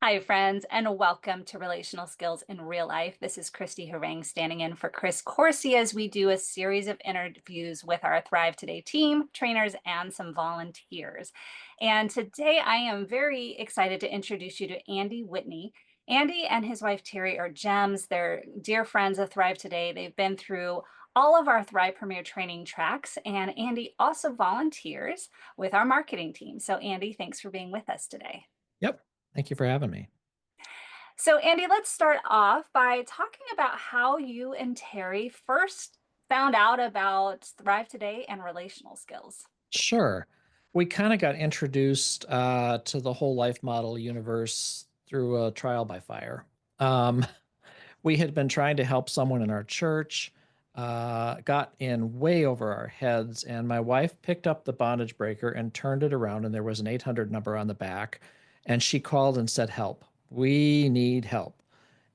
Hi, friends, and welcome to Relational Skills in Real Life. This is Christy Harang standing in for Chris Corsi as we do a series of interviews with our Thrive Today team, trainers, and some volunteers. And today I am very excited to introduce you to Andy Whitney. Andy and his wife Terry are gems. They're dear friends of Thrive Today. They've been through all of our Thrive Premier training tracks, and Andy also volunteers with our marketing team. So, Andy, thanks for being with us today. Yep. Thank you for having me. So, Andy, let's start off by talking about how you and Terry first found out about Thrive Today and relational skills. Sure. We kind of got introduced to the whole life model universe through a trial by fire. Um, we had been trying to help someone in our church, got in way over our heads, and my wife picked up the bondage breaker and turned it around, and there was an 800 number on the back. And she called and said, "Help. We need help."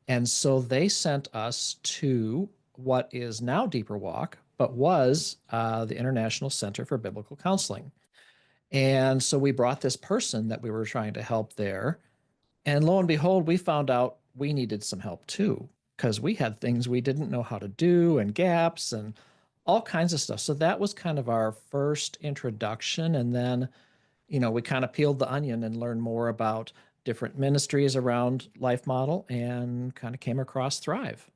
And so they sent us to what is now Deeper Walk, but was the International Center for Biblical Counseling. And so we brought this person that we were trying to help there. And lo and behold, we found out we needed some help too, because we had things we didn't know how to do and gaps and all kinds of stuff. So that was kind of our first introduction. And then we kind of peeled the onion and learned more about different ministries around Life Model and kind of came across Thrive.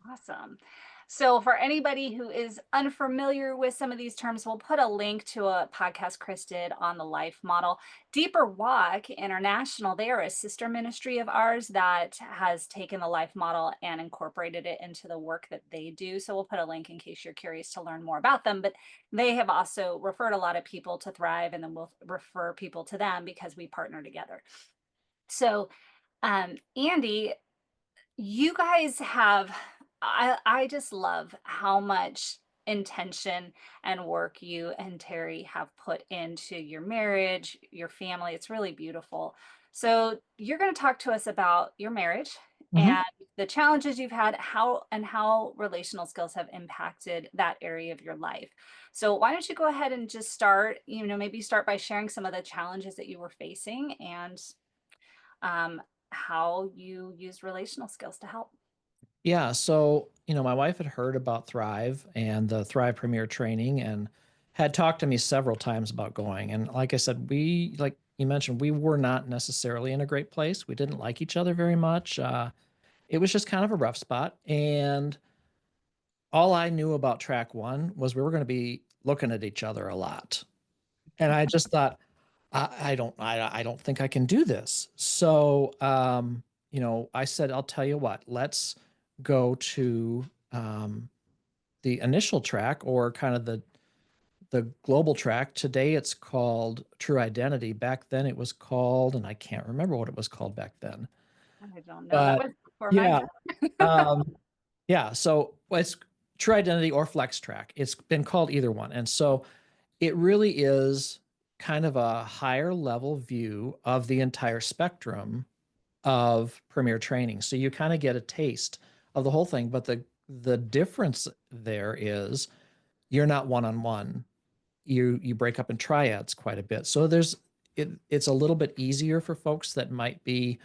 Awesome. So, for anybody who is unfamiliar with some of these terms, we'll put a link to a podcast Chris did on the life model. Deeper Walk International, they are a sister ministry of ours that has taken the life model and incorporated it into the work that they do. So, we'll put a link in case you're curious to learn more about them. But they have also referred a lot of people to Thrive, and then we'll refer people to them because we partner together. So, Andy, you guys have I just love how much intention and work you and Terry have put into your marriage, your family. It's really beautiful. So, you're going to talk to us about your marriage Mhm. and the challenges you've had, how relational skills have impacted that area of your life. So, why don't you go ahead and just start, maybe start by sharing some of the challenges that you were facing and um, how you use relational skills to help. Yeah, so my wife had heard about Thrive and the Thrive Premier training and had talked to me several times about going. And like I said, like you mentioned, we were not necessarily in a great place. We didn't like each other very much. It was just kind of a rough spot. And all I knew about track one was we were going to be looking at each other a lot. And I just thought, I don't think I can do this. So, I said, I'll tell you what, let's go to the initial track or kind of the global track. Today it's called True Identity. Back then it was called, and I can't remember what it was called back then. I don't know. That But was before my yeah, time. um, yeah. So it's True Identity or Flex Track. It's been called either one, and so it really is kind of a higher level view of the entire spectrum of premier training. So you kind of get a taste of the whole thing, but the difference there is you're not one on one. You break up in triads quite a bit. So it's a little bit easier for folks that might be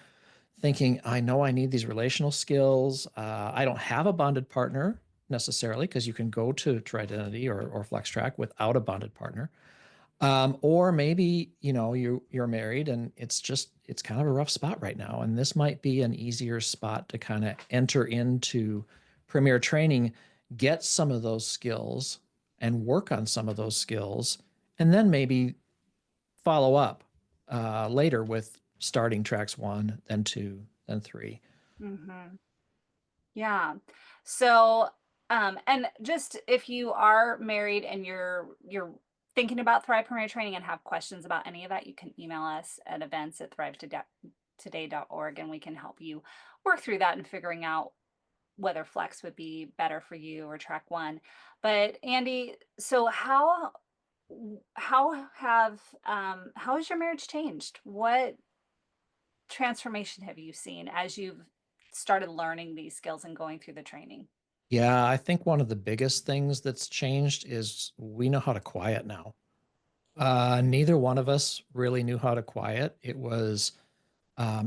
thinking, I know I need these relational skills. I don't have a bonded partner necessarily because you can go to True Identity or Flex Track without a bonded partner. Or maybe, you're married and it's kind of a rough spot right now. And this might be an easier spot to kind of enter into premier training, get some of those skills and work on some of those skills, and then maybe follow up later with starting tracks one, then two, then three. Hmm. Yeah. So, and just if you are married and you're thinking about Thrive Premier Training and have questions about any of that, you can email us at events@thrivetoday.org and we can help you work through that and figuring out whether flex would be better for you or track one. But Andy, so how has your marriage changed? What transformation have you seen as you've started learning these skills and going through the training? Yeah, I think one of the biggest things that's changed is we know how to quiet now. Neither one of us really knew how to quiet. It was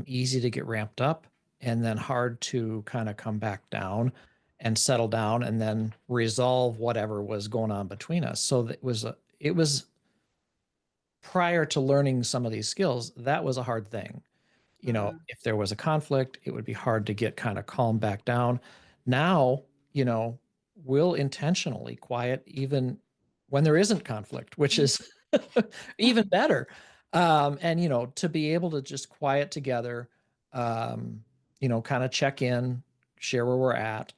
easy to get ramped up and then hard to kind of come back down and settle down and then resolve whatever was going on between us. So it was prior to learning some of these skills, that was a hard thing. Mm, If there was a conflict, it would be hard to get kind of calm back down. Now, we'll intentionally quiet even when there isn't conflict, which is even better. And, to be able to just quiet together, kind of check in, share where we're at.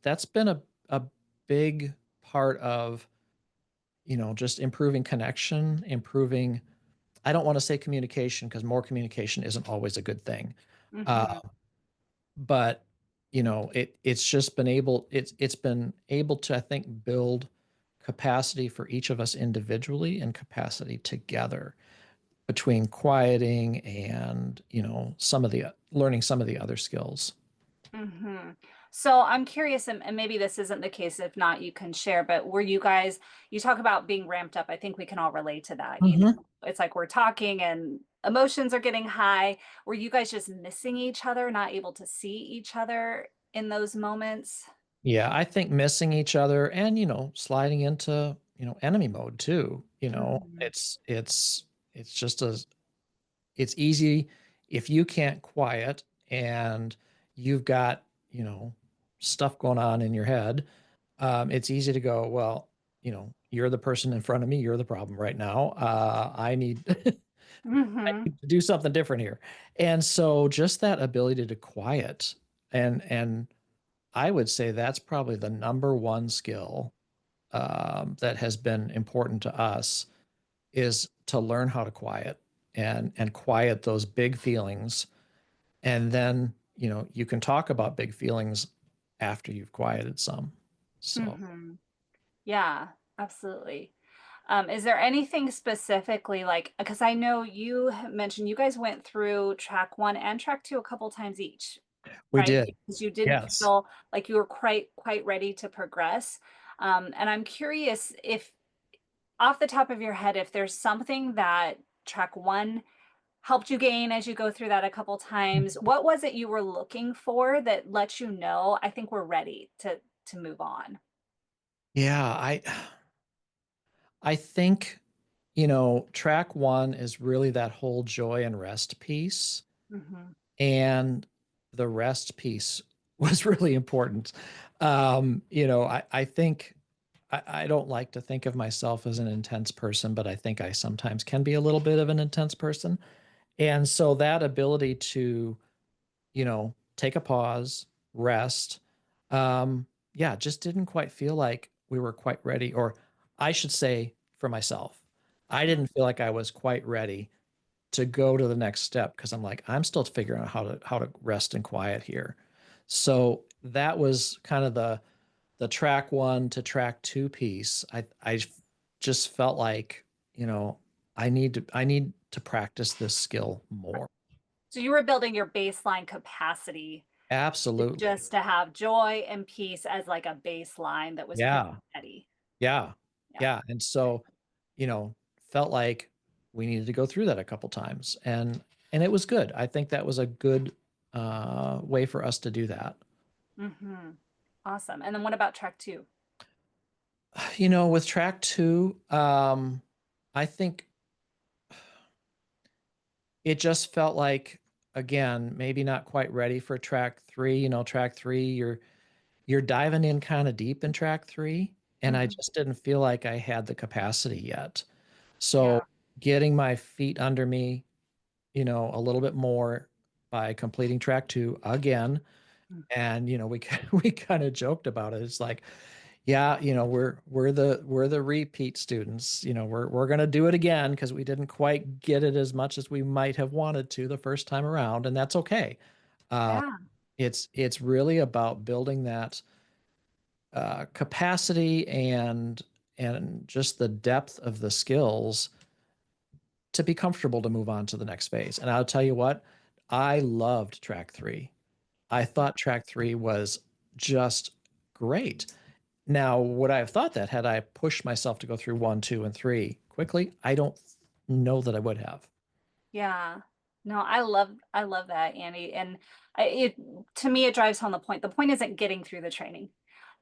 That's been a big part of, just improving connection, improving, I don't want to say communication because more communication isn't always a good thing. Uh, mhm, but it's been able to, I think, build capacity for each of us individually and capacity together between quieting and, some of the learning some of the other skills. mhm. So I'm curious, and maybe this isn't the case. If not, you can share. But were you guys? You talk about being ramped up. I think we can all relate to that. Mhm. It's like we're talking and emotions are getting high. Were you guys just missing each other, not able to see each other in those moments? Yeah, I think missing each other and, sliding into, enemy mode too. Mhm, It's just it's easy if you can't quiet and you've got, stuff going on in your head. It's easy to go, well, you're the person in front of me. You're the problem right now. I need, I mhm, need to do something different here. And so just that ability to quiet and I would say that's probably the number one skill that has been important to us is to learn how to quiet and quiet those big feelings. And then, you can talk about big feelings after you've quieted some. So mhm. Yeah, absolutely. Is there anything specifically like because I know you mentioned you guys went through track 1 and track 2 a couple times each, we right? did. Because you didn't Yes. feel like you were quite ready to progress. And I'm curious if off the top of your head, if there's something that track 1 helped you gain as you go through that a couple times, what was it you were looking for that lets you know, "I think we're ready to move on?" Yeah, I think, track one is really that whole joy and rest piece. Mhm. And the rest piece was really important. I think I don't like to think of myself as an intense person, but I think I sometimes can be a little bit of an intense person. And so that ability to, take a pause, rest, yeah, just didn't quite feel like we were quite ready. Or I should say for myself, I Mm. didn't feel like I was quite ready to go to the next step because I'm like, I'm still figuring out how to rest and quiet here. So that was kind of the track one to track two piece. I just felt like, I need to practice this skill more. So you were building your baseline capacity Absolutely. just to have joy and peace as like a baseline that was pretty Yeah. steady. Yeah. Yeah. Yeah. And so, you know, felt like we needed to go through that a couple times and it was good. I think that was a good way for us to do that. Mhm. Awesome. And then what about track 2? With track two, I think it just felt like, again, maybe not quite ready for track three. Track three, you're diving in kind of deep in track three, and I Mhm. just didn't feel like I had the capacity yet. So Yeah. getting my feet under me, a little bit more by completing track two again. Mm. And we we kind of joked about it. It's like, yeah, we're the repeat students. We're gonna do it again because we didn't quite get it as much as we might have wanted to the first time around, and that's okay. Uh, Yeah. it's really about building that capacity and just the depth of the skills to be comfortable to move on to the next phase. And I'll tell you what, I loved track three. I thought track three was just great. Now, would I have thought that had I pushed myself to go through one, two, and three quickly? I don't know that I would have. Yeah. No, I love that, Andy, and it to me, it drives home the point. The point isn't getting through the training.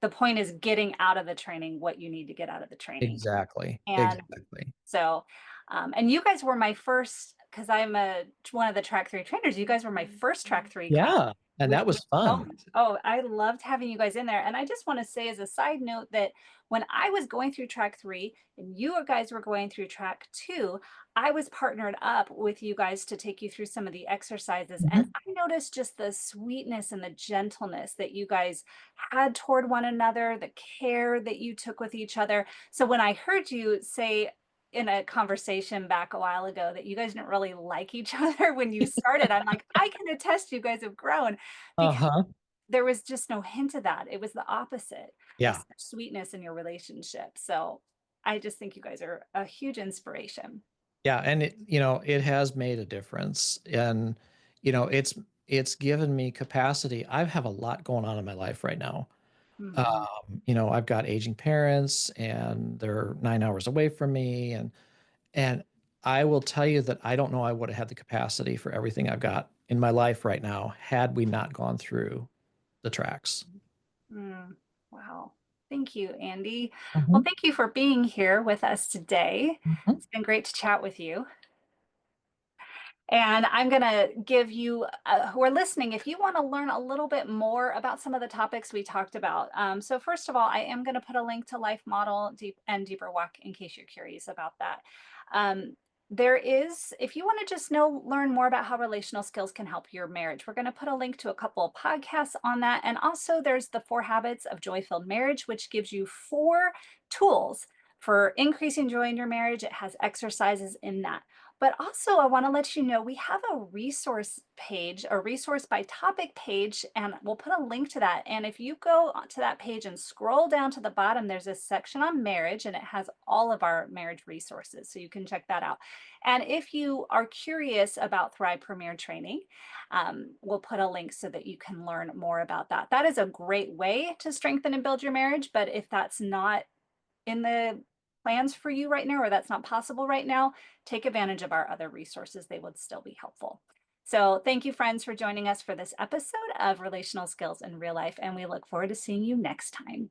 The point is getting out of the training what you need to get out of the training. Exactly. And Exactly. so, and you guys were my first, because I'm one of the track three trainers. You guys were my first track three class, Yeah. And which that was was fun. fun. Oh, I loved having you guys in there. And I just want to say as a side note that when I was going through track three and you guys were going through track two, I was partnered up with you guys to take you through some of the exercises. And Mhm. I noticed just the sweetness and the gentleness that you guys had toward one another, the care that you took with each other. So when I heard you say in a conversation back a while ago that you guys didn't really like each other when you started, I'm like, I can attest you guys have grown because Uh-huh. there was just no hint of that. It was the opposite of Yeah. such sweetness in your relationship. So I just think you guys are a huge inspiration. Yeah, and it has made a difference. And it's given me capacity. I have a lot going on in my life right now. Mhm. I've got aging parents and they're 9 hours away from me. And I will tell you that I don't know I would have had the capacity for everything I've got in my life right now had we not gone through the tracks. Mm, wow. Thank you, Andy. Well, Mhm, thank you for being here with us today. mhm, It's been great to chat with you. And I'm going to give you, who are listening, if you want to learn a little bit more about some of the topics we talked about. So, first of all, I am going to put a link to Life Model Deep and Deeper Walk in case you're curious about that. Um, there is, if you want to just learn more about how relational skills can help your marriage, we're going to put a link to a couple of podcasts on that. And also, there's the 4 Habits of Joy Filled Marriage, which gives you 4 tools for increasing joy in your marriage. It has exercises in that. But also, I want to let you know we have a resource page, a resource by topic page, and we'll put a link to that. And if you go to that page and scroll down to the bottom, there's a section on marriage, and it has all of our marriage resources. So you can check that out. And if you are curious about Thrive Premier training, we'll put a link so that you can learn more about that. That is a great way to strengthen and build your marriage. But if that's not in the plans for you right now, or that's not possible right now, take advantage of our other resources. They would still be helpful. So, thank you, friends, for joining us for this episode of Relational Skills in Real Life, and we look forward to seeing you next time.